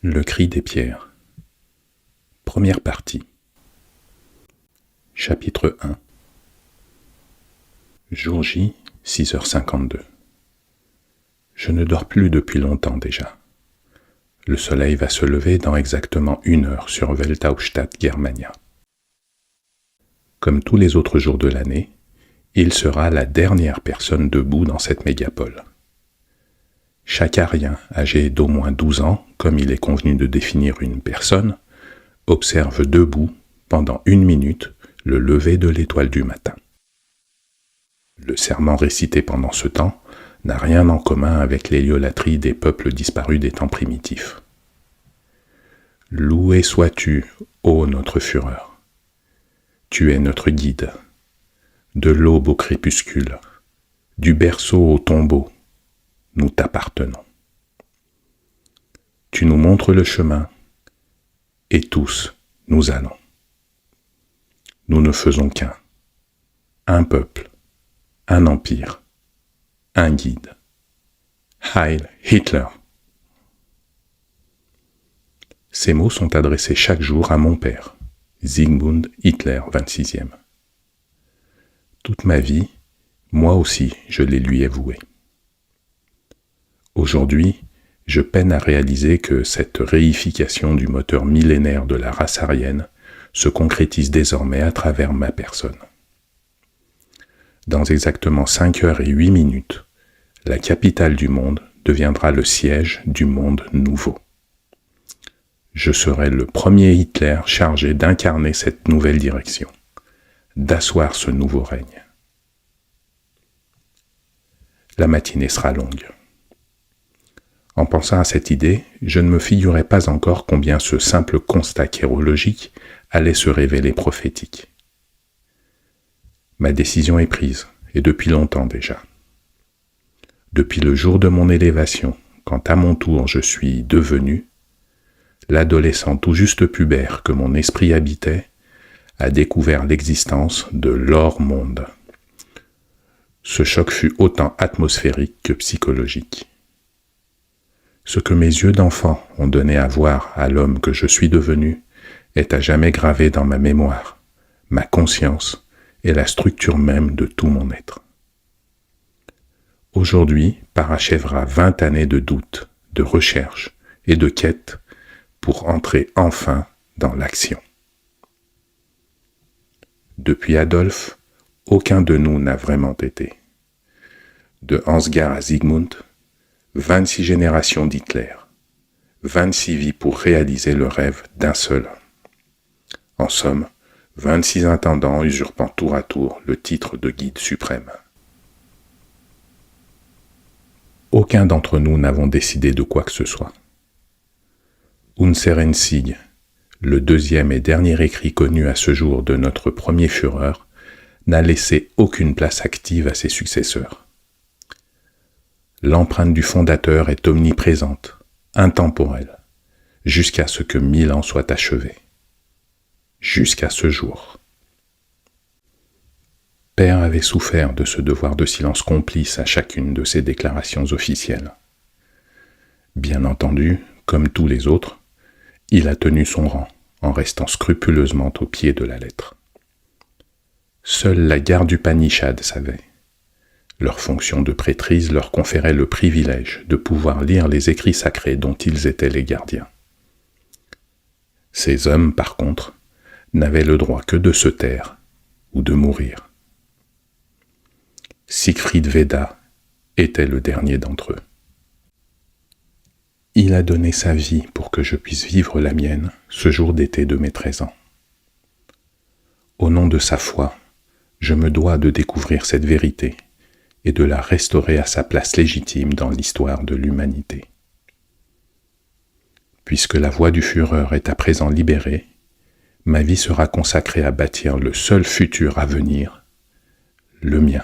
Le cri des pierres. Première partie. Chapitre 1. Jour J, 6h52. Je ne dors plus depuis longtemps déjà. Le soleil va se lever dans exactement 1 heure sur Weltausstadt Germania. Comme tous les autres jours de l'année, il sera la dernière personne debout dans cette mégapole. Chaque arien âgé d'au moins 12 ans, comme il est convenu de définir une personne, observe debout pendant 1 minute le lever de l'étoile du matin. Le serment récité pendant ce temps n'a rien en commun avec l'héliolatrie des peuples disparus des temps primitifs. Loué sois-tu, ô notre Fureur. Tu es notre guide. De l'aube au crépuscule, du berceau au tombeau, nous t'appartenons. Tu nous montres le chemin, et tous nous allons. Nous ne faisons qu'un. Un peuple, un empire, un guide. Heil Hitler! Ces mots sont adressés chaque jour à mon père, Siegmund Hitler, 26e. Toute ma vie, moi aussi, je les lui ai voués. Aujourd'hui, je peine à réaliser que cette réification du moteur millénaire de la race aryenne se concrétise désormais à travers ma personne. Dans exactement 5h08, la capitale du monde deviendra le siège du monde nouveau. Je serai le premier Hitler chargé d'incarner cette nouvelle direction, d'asseoir ce nouveau règne. La matinée sera longue. En pensant à cette idée, je ne me figurais pas encore combien ce simple constat chirologique allait se révéler prophétique. Ma décision est prise, et depuis longtemps déjà. Depuis le jour de mon élévation, quand à mon tour je suis devenu, l'adolescent tout juste pubère que mon esprit habitait a découvert l'existence de l'hors-monde. Ce choc fut autant atmosphérique que psychologique. Ce que mes yeux d'enfant ont donné à voir à l'homme que je suis devenu est à jamais gravé dans ma mémoire, ma conscience et la structure même de tout mon être. Aujourd'hui parachèvera 20 années de doute, de recherche et de quête pour entrer enfin dans l'action. Depuis Adolphe, aucun de nous n'a vraiment été. De Ansgar à Siegmund, 26 générations d'Hitler, 26 vies pour réaliser le rêve d'un seul. En somme, 26 intendants usurpant tour à tour le titre de guide suprême. Aucun d'entre nous n'avons décidé de quoi que ce soit. Unseren Sieg, le 2e et dernier écrit connu à ce jour de notre premier Führer, n'a laissé aucune place active à ses successeurs. L'empreinte du fondateur est omniprésente, intemporelle, jusqu'à ce que 1000 ans soient achevés. Jusqu'à ce jour. Père avait souffert de ce devoir de silence complice à chacune de ses déclarations officielles. Bien entendu, comme tous les autres, il a tenu son rang en restant scrupuleusement au pied de la lettre. Seule la garde du Upanishad savait. Leur fonction de prêtrise leur conférait le privilège de pouvoir lire les écrits sacrés dont ils étaient les gardiens. Ces hommes, par contre, n'avaient le droit que de se taire ou de mourir. Siegfried Veda était le dernier d'entre eux. Il a donné sa vie pour que je puisse vivre la mienne ce jour d'été de mes 13 ans. Au nom de sa foi, je me dois de découvrir cette vérité et de la restaurer à sa place légitime dans l'histoire de l'humanité. Puisque la voix du Führer est à présent libérée, ma vie sera consacrée à bâtir le seul futur à venir, le mien.